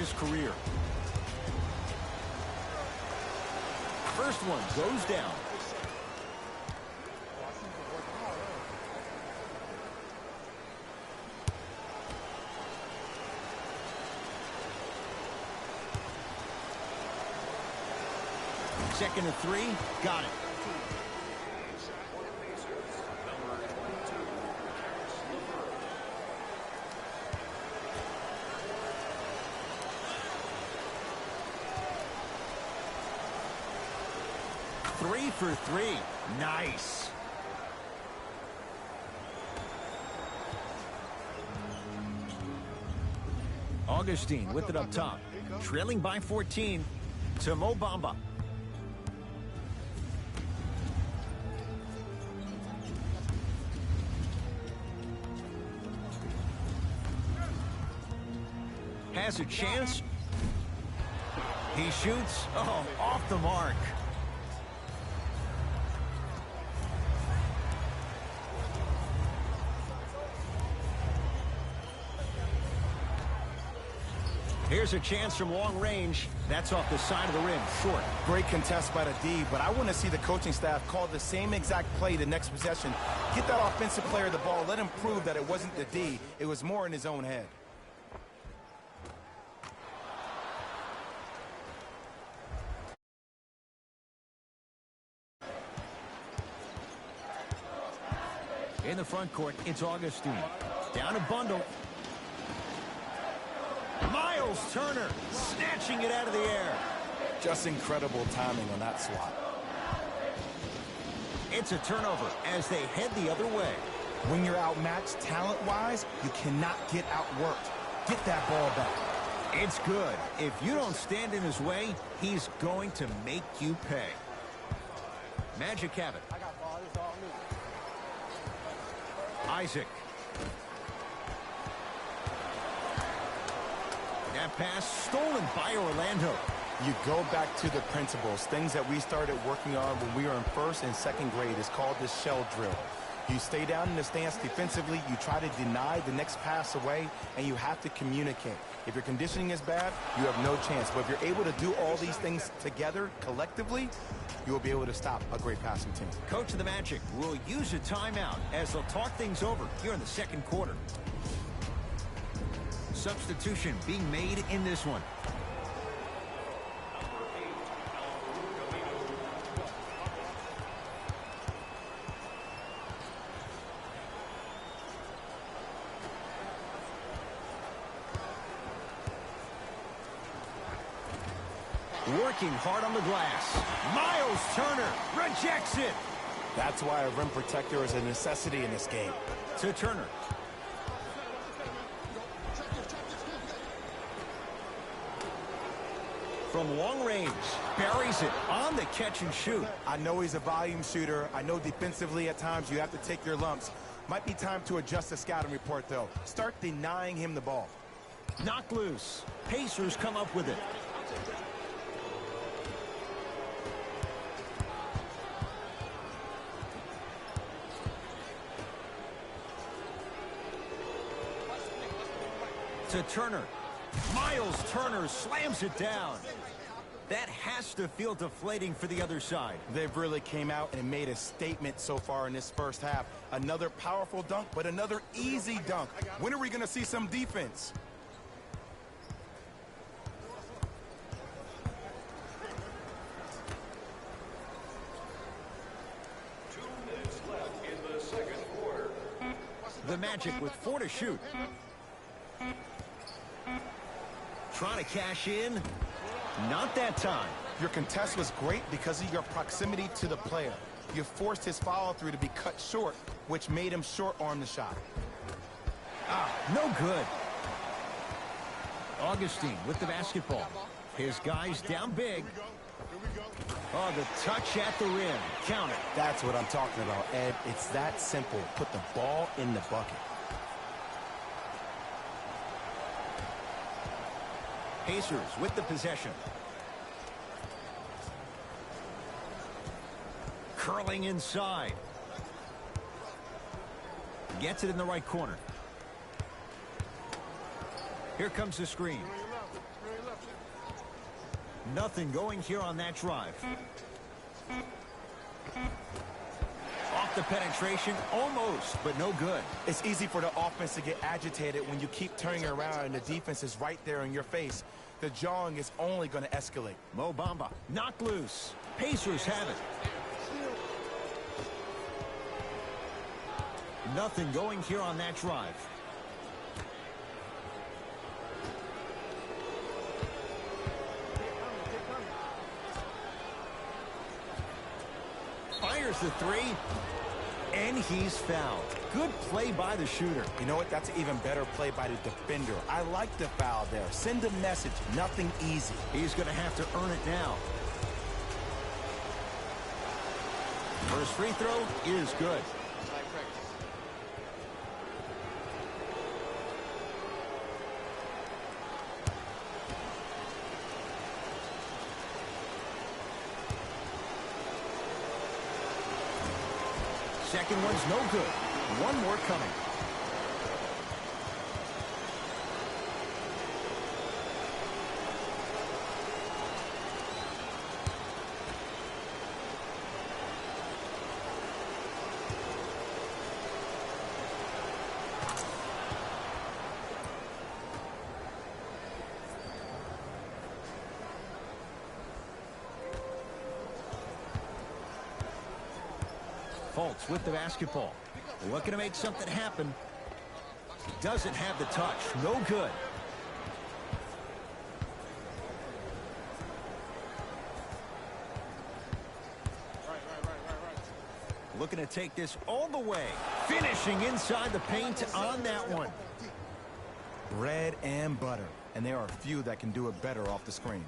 his career. First one goes down. Second and 3, got it. Three for 3. Nice. Augustine with it up top. Trailing by 14 to Mo Bamba. Has a chance. He shoots. Oh, off the mark. Here's a chance from long range. That's off the side of the rim. Short. Great contest by the D, but I want to see the coaching staff call the same exact play the next possession. Get that offensive player the ball. Let him prove that it wasn't the D. It was more in his own head. In the front court, it's Augustine. Down a bundle. Miles Turner snatching it out of the air. Just incredible timing on that swat. It's a turnover as they head the other way. When you're outmatched talent-wise, you cannot get outworked. Get that ball back. It's good. If you don't stand in his way, he's going to make you pay. Magic have it. Isaac. That pass stolen by Orlando. You go back to the principles, things that we started working on when we were in first and second grade. It's called the shell drill. You stay down in the stance defensively, you try to deny the next pass away, and you have to communicate. If your conditioning is bad, you have no chance. But if you're able to do all these things together, collectively, you will be able to stop a great passing team. Coach of the Magic will use a timeout as they'll talk things over here in the second quarter. Substitution being made in this one. Working hard on the glass. Miles Turner rejects it. That's why a rim protector is a necessity in this game. To Turner. From long range, buries it on the catch and shoot. I know he's a volume shooter. I know defensively at times you have to take your lumps. Might be time to adjust the scouting report, though. Start denying him the ball. Knocked loose. Pacers come up with it. To Turner. Miles Turner slams it down. That has to feel deflating for the other side. They've really came out and made a statement so far in this first half. Another powerful dunk, but another easy dunk. When are we going to see some defense? The Magic with 4 to shoot. Trying to cash in. Not that time. Your contest was great because of your proximity to the player. You forced his follow-through to be cut short, which made him short-arm the shot. No good. Augustine with the basketball. His guys down big. Oh, the touch at the rim. Count it. That's what I'm talking about, Ed. It's that simple. Put the ball in the bucket. Pacers with the possession. Curling inside. Gets it in the right corner. Here comes the screen. Nothing going here on that drive. Off the penetration, almost, but no good. It's easy for the offense to get agitated when you keep turning around and the defense is right there in your face. The jawing is only going to escalate. Mo Bamba knocked loose. Pacers have it. Nothing going here on that drive. Fires the three, and he's fouled. Good play by the shooter. You know what? That's an even better play by the defender. I like the foul there. Send a message. Nothing easy. He's going to have to earn it now. First free throw is good. Second one's no good. One more coming. Fultz with the basketball. Looking to make something happen. Doesn't have the touch. No good. Looking to take this all the way. Finishing inside the paint on that one. Bread and butter. And there are a few that can do it better off the screen.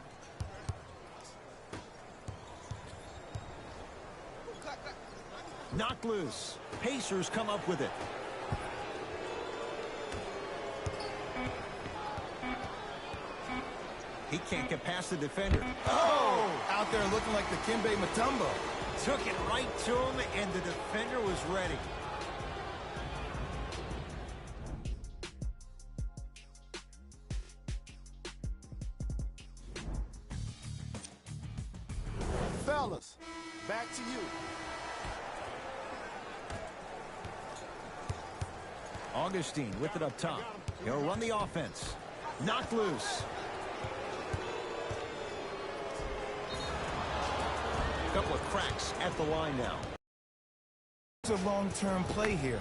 Knocked loose. Pacers come up with it. He can't get past the defender. Oh! Out there looking like the Kimbe Mutombo. Took it right to him, and the defender was ready. Fellas, back to you. Augustine with it up top. He'll run the offense. Knocked loose. Couple of cracks at the line now. It's a long-term play here.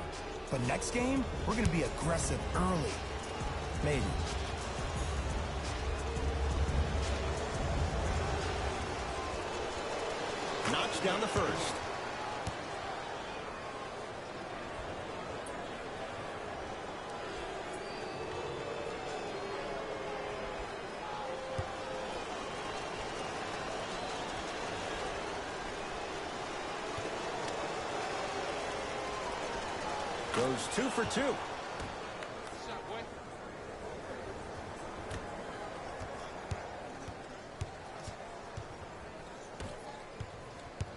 But next game, we're going to be aggressive early. Maybe. Knocks down the first. Goes 2 for 2.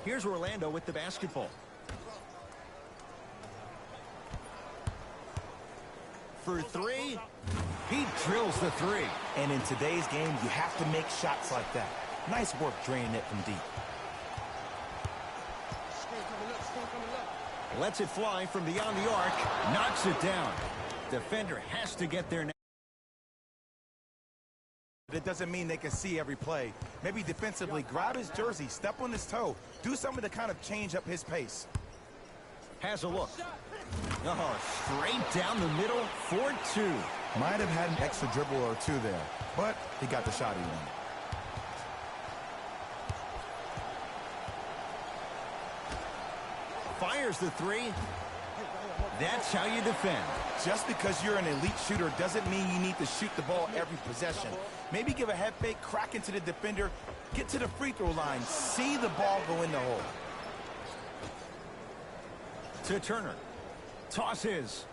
Here's Orlando with the basketball. For three, he drills the three. And in today's game, you have to make shots like that. Nice work draining it from deep. Lets it fly from beyond the arc. Knocks it down. Defender has to get there now. It doesn't mean they can see every play. Maybe defensively, grab his jersey, step on his toe, do something to kind of change up his pace. Has a look. Oh, straight down the middle for 2. Might have had an extra dribble or two there, but he got the shot he wanted. Fires the three. That's how you defend. Just because you're an elite shooter doesn't mean you need to shoot the ball every possession. Maybe give a head fake, crack into the defender, get to the free throw line, see the ball go in the hole. To Turner. Tosses.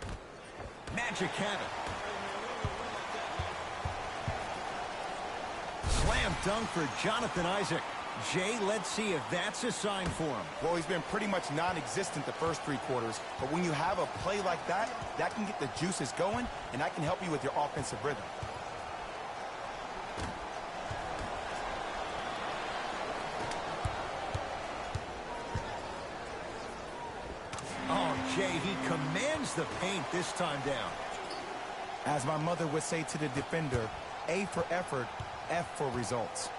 Magic have it. Slam dunk for Jonathan Isaac. Jay, let's see if that's a sign for him. Well, he's been pretty much non-existent the first 3 quarters, but when you have a play like that, that can get the juices going, and that can help you with your offensive rhythm. Jay, he commands the paint this time down. As my mother would say to the defender, A for effort, F for results.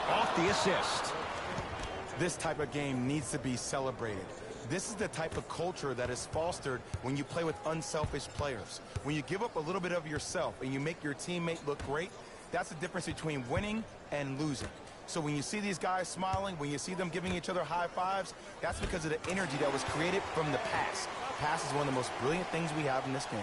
Off the assist. This type of game needs to be celebrated. This is the type of culture that is fostered when you play with unselfish players. When you give up a little bit of yourself and you make your teammate look great, that's the difference between winning and losing. So when you see these guys smiling, when you see them giving each other high fives, that's because of the energy that was created from the pass. Pass is one of the most brilliant things we have in this game.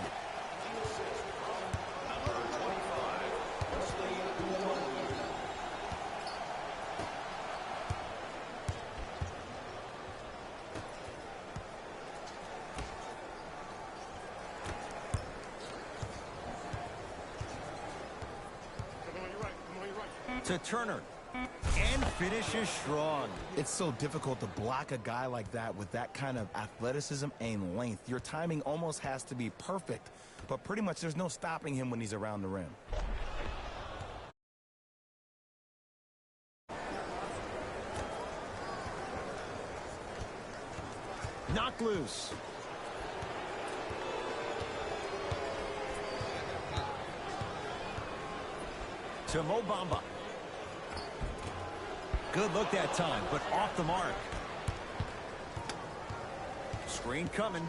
To Turner, and finishes strong. It's so difficult to block a guy like that with that kind of athleticism and length. Your timing almost has to be perfect, but pretty much there's no stopping him when he's around the rim. Knocked loose. To Mo Bamba. Good look that time, but off the mark. Screen coming.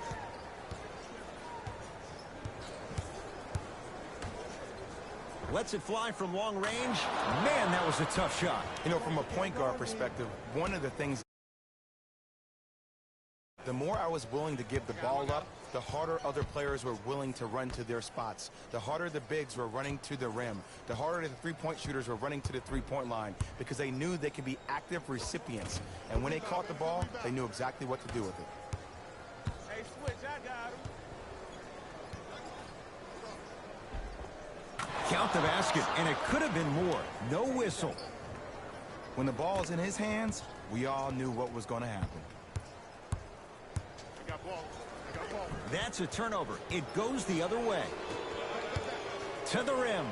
Lets it fly from long range. Man, that was a tough shot. You know, from a point guard perspective, one of the things, the more I was willing to give the ball up, the harder other players were willing to run to their spots. The harder the bigs were running to the rim. The harder the three-point shooters were running to the three-point line because they knew they could be active recipients. And when they caught the ball, they knew exactly what to do with it. Hey, switch, I got him. Count the basket, and it could have been more. No whistle. When the ball's in his hands, we all knew what was going to happen. I got ball. That's a turnover. It goes the other way. To the rim.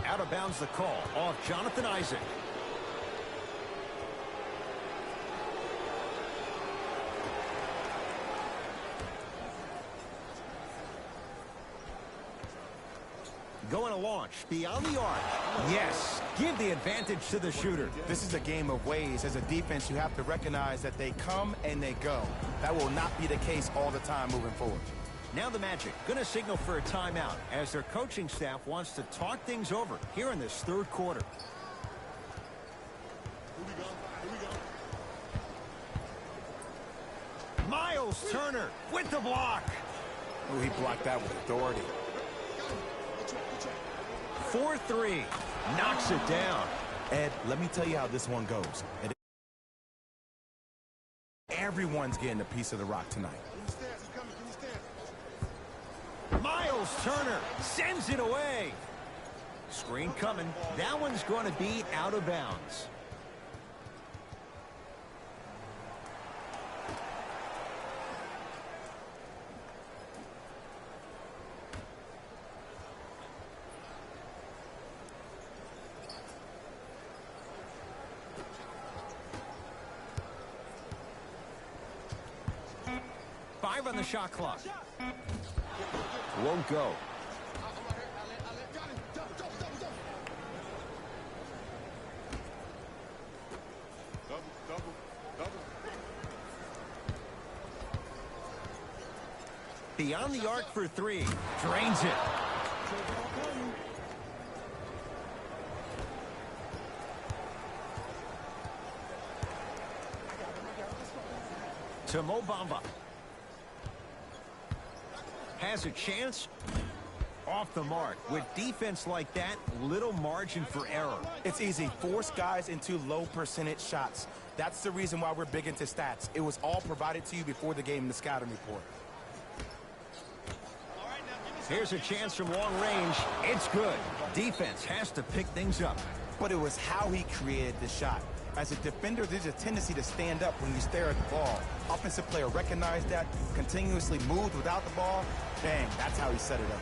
Out of bounds the call. Off Jonathan Isaac. Going to launch beyond the arc. Yes, give the advantage to the shooter. This is a game of ways. As a defense, you have to recognize that they come and they go. That will not be the case all the time moving forward. Now the Magic going to signal for a timeout as their coaching staff wants to talk things over here in this third quarter. Miles Turner with the block. Ooh, he blocked that with authority. 4-3. Knocks it down. Ed, let me tell you how this one goes. Everyone's getting a piece of the rock tonight. Miles Turner sends it away. Screen coming. That one's going to be out of bounds. On the shot clock. Won't go. Beyond the arc for three. Drains it. To Mo Bamba. Has a chance. Off the mark. With defense like that, little margin for error. It's easy. Force guys into low percentage shots. That's the reason why we're big into stats. It was all provided to you before the game in the scouting report. Here's a chance from long range. It's good. Defense has to pick things up. But it was how he created the shot. As a defender, there's a tendency to stand up when you stare at the ball. Offensive player recognized that, continuously moved without the ball. Bang, that's how he set it up.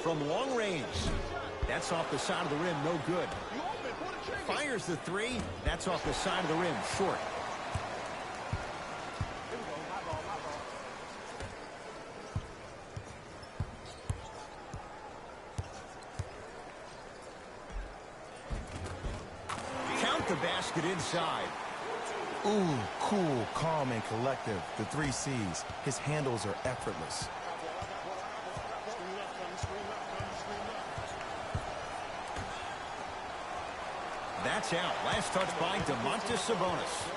from long range. That's off the side of the rim, no good. Fires the three. That's off the side of the rim, short. Count the basket inside. Ooh, cool, calm, and collective. The 3 C's. His handles are effortless. That's out. Last touch by Domantas Sabonis.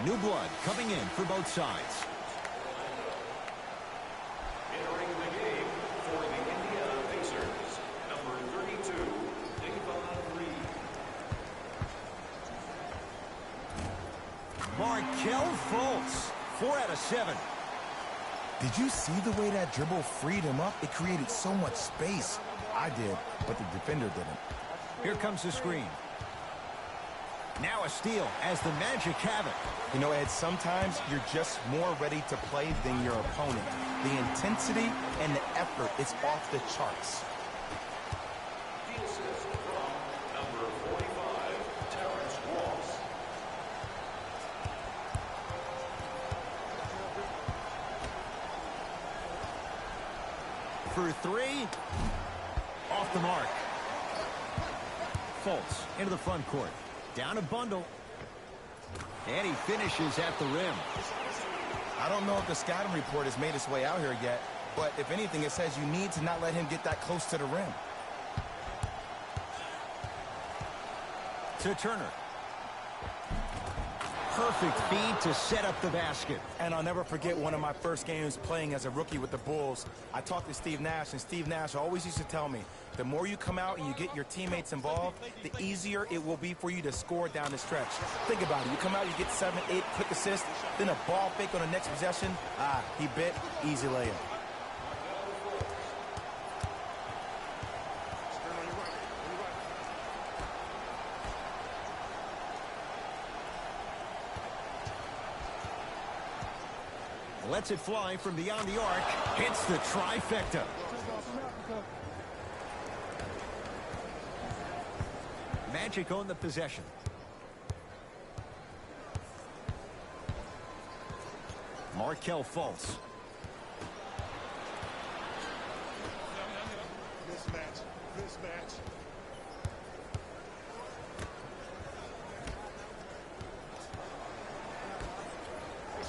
New blood coming in for both sides. Entering the game for the Indiana Pacers, number 32, Davon Reed. Markelle Fultz, 4 out of 7. Did you see the way that dribble freed him up? It created so much space. I did, but the defender didn't. Here comes the screen. Now a steal as the Magic have it. You know, Ed, sometimes you're just more ready to play than your opponent. The intensity and the effort is off the charts. The assist from number 45, Terrence Ross. For 3. Off the mark. Fultz into the front court. Down a bundle. And he finishes at the rim. I don't know if the scouting report has made its way out here yet, but if anything, it says you need to not let him get that close to the rim. To Turner. Perfect feed to set up the basket. And I'll never forget one of my first games playing as a rookie with the Bulls. I talked to Steve Nash, and Steve Nash always used to tell me, the more you come out and you get your teammates involved, the easier it will be for you to score down the stretch. Think about it. You come out, you get 7, 8 quick assists, then a ball fake on the next possession. He bit, easy layup. Lets it fly from beyond the arc. Hits the trifecta. Magic own the possession. Markelle Fultz. Mismatch.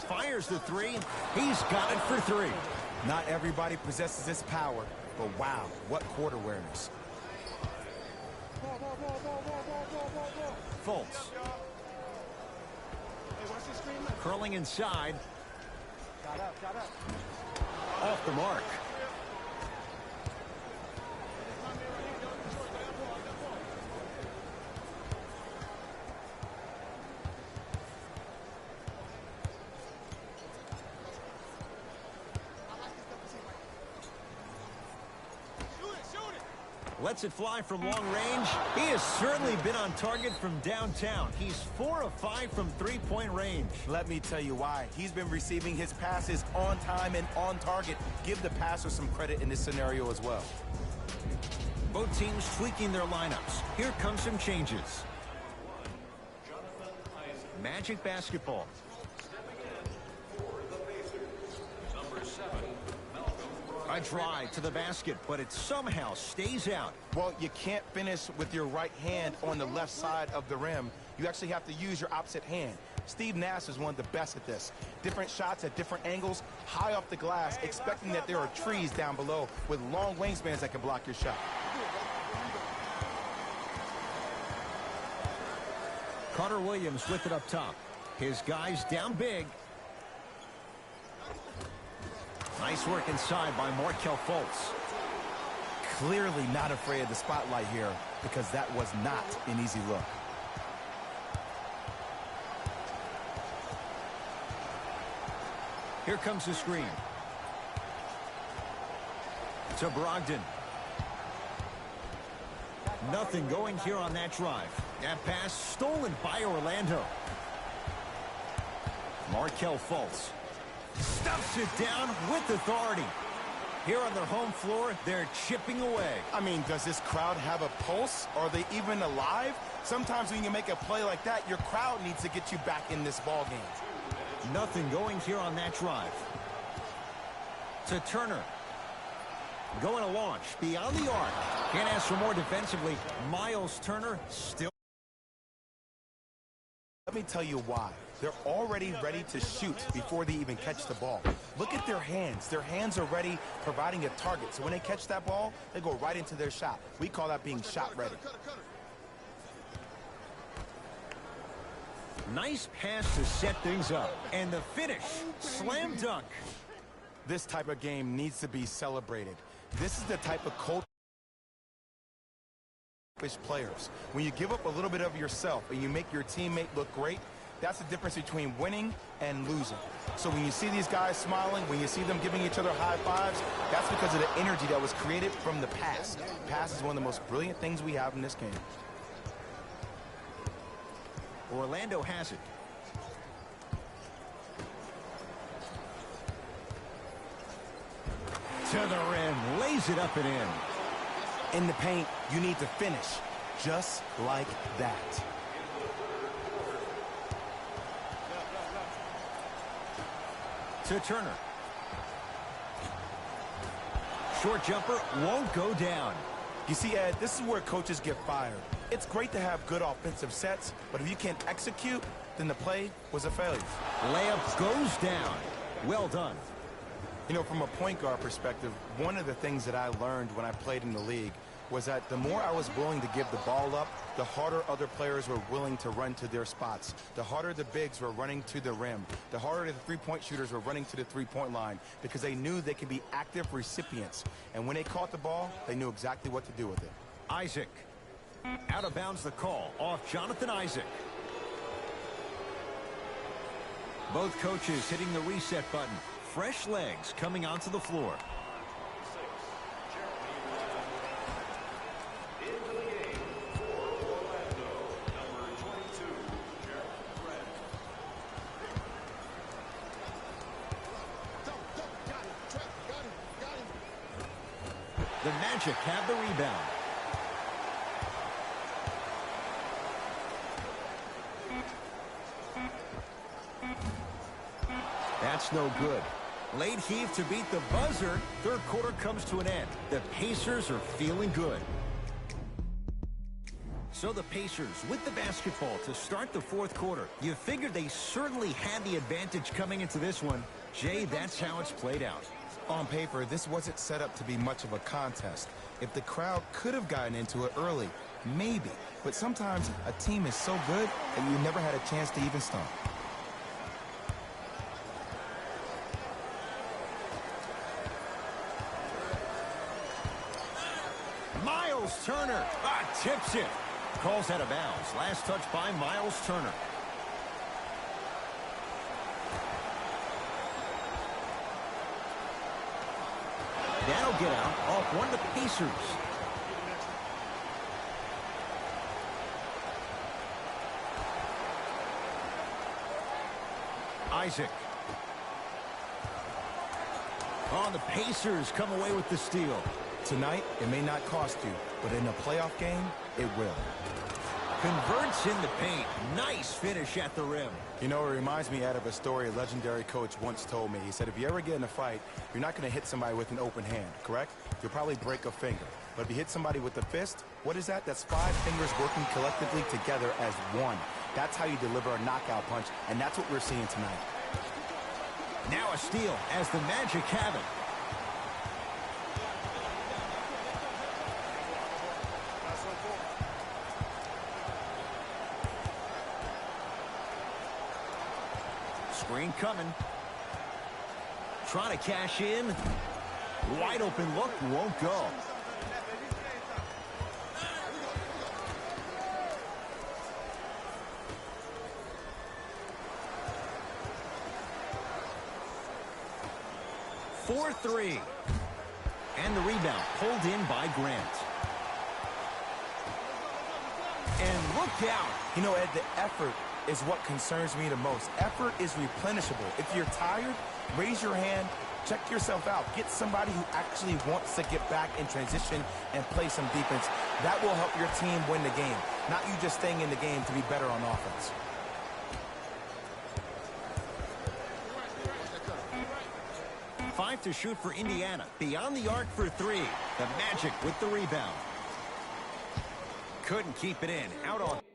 Fires the 3. He's got it for 3. Not everybody possesses this power, but wow, what court awareness. Fultz. Curling inside. Off the mark. Lets it fly from long range. He has certainly been on target from downtown. He's 4 of 5 from three-point range. Let me tell you why. He's been receiving his passes on time and on target. Give the passer some credit in this scenario as well. Both teams tweaking their lineups. Here come some changes. Magic basketball. A drive to the basket, but it somehow stays out. Well, you can't finish with your right hand on the left side of the rim. You actually have to use your opposite hand. Steve Nash is one of the best at this. Different shots at different angles, high off the glass, expecting that there are trees down below with long wingspans that can block your shot. Carter Williams with it up top. His guys down big. Nice work inside by Markelle Fultz. Clearly not afraid of the spotlight here because that was not an easy look. Here comes the screen. To Brogdon. Nothing going here on that drive. That pass stolen by Orlando. Markelle Fultz stuffs it down with authority. Here on their home floor, they're chipping away. I mean, does this crowd have a pulse? Are they even alive? Sometimes when you make a play like that, your crowd needs to get you back in this ball game. Nothing going here on that drive. To Turner. Going to launch beyond the arc. Can't ask for more defensively. Miles Turner still. Let me tell you why. They're already ready to shoot before they even catch the ball. Look at their hands. Their hands are ready, providing a target. So when they catch that ball, they go right into their shot. We call that being shot ready. Nice pass to set things up. And the finish, slam dunk. This type of game needs to be celebrated. This is the type of culture players. When you give up a little bit of yourself and you make your teammate look great, that's the difference between winning and losing. So when you see these guys smiling, when you see them giving each other high fives, that's because of the energy that was created from the pass. Pass is one of the most brilliant things we have in this game. Orlando has it. To the rim, lays it up and in. In the paint, you need to finish just like that. To Turner. Short jumper won't go down. You see, Ed, this is where coaches get fired. It's great to have good offensive sets, but if you can't execute, then the play was a failure. Layup goes down. Well done. You know, from a point guard perspective, one of the things that I learned when I played in the league was that the more I was willing to give the ball up, the harder other players were willing to run to their spots. The harder the bigs were running to the rim. The harder the three-point shooters were running to the three-point line because they knew they could be active recipients. And when they caught the ball, they knew exactly what to do with it. Isaac. Out of bounds the call off Jonathan Isaac. Both coaches hitting the reset button. Fresh legs coming onto the floor. The Magic have the rebound. That's no good. Late heave to beat the buzzer. Third quarter comes to an end. The Pacers are feeling good. So the Pacers with the basketball to start the fourth quarter. You figured they certainly had the advantage coming into this one. Jay, that's how it's played out. On paper, this wasn't set up to be much of a contest. If the crowd could have gotten into it early, maybe. But sometimes a team is so good that you never had a chance to even start. Miles Turner tips it. Calls out of bounds. Last touch by Miles Turner. That'll get out off one of the Pacers. Isaac. Oh, the Pacers come away with the steal. Tonight, it may not cost you, but in a playoff game, it will. Converts in the paint. Nice finish at the rim. You know, it reminds me out of a story a legendary coach once told me. He said, if you ever get in a fight, you're not going to hit somebody with an open hand, correct? You'll probably break a finger. But if you hit somebody with a fist, what is that? That's 5 fingers working collectively together as one. That's how you deliver a knockout punch, and that's what we're seeing tonight. Now a steal as the Magic have it. Screen coming. Trying to cash in. Wide open look, won't go. For 3. And the rebound pulled in by Grant. And look out. You know, Ed, the effort is what concerns me the most. Effort is replenishable. If you're tired, raise your hand check yourself out. Get somebody who actually wants to get back in transition and play some defense. That will help your team win the game, not you just staying in the game to be better on offense. Five to shoot for Indiana. Beyond the arc for three. The Magic with the rebound. Couldn't keep it in. Out on.